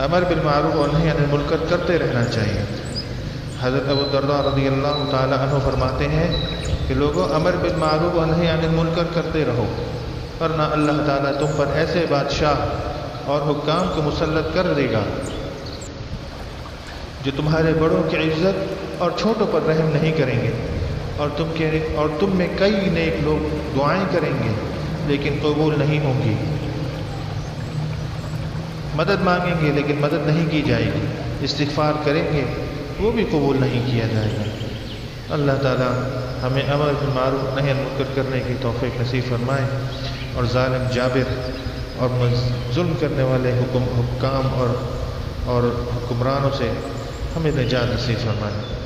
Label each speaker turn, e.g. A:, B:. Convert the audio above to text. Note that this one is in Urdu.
A: امر بالمعروف اور نہی عن المنکر کرتے رہنا چاہیے۔ حضرت ابو الدرداء رضی اللہ تعالی عنہ فرماتے ہیں کہ لوگوں امر بالمعروف اور نہی عن المنکر کرتے رہو، ورنہ اللہ تعالیٰ تم پر ایسے بادشاہ اور حکام کو مسلط کر دے گا جو تمہارے بڑوں کی عزت اور چھوٹوں پر رحم نہیں کریں گے، اور تم میں کئی نیک لوگ دعائیں کریں گے لیکن قبول نہیں ہوں گی، مدد مانگیں گے لیکن مدد نہیں کی جائے گی، استغفار کریں گے وہ بھی قبول نہیں کیا جائے گا۔ اللہ تعالیٰ ہمیں امر بالمعروف نہی عن المنکر کرنے کی توفیق نصیب فرمائے، اور ظالم جابر اور ظلم کرنے والے حکام اور حکمرانوں سے ہمیں نجات نصیب فرمائے۔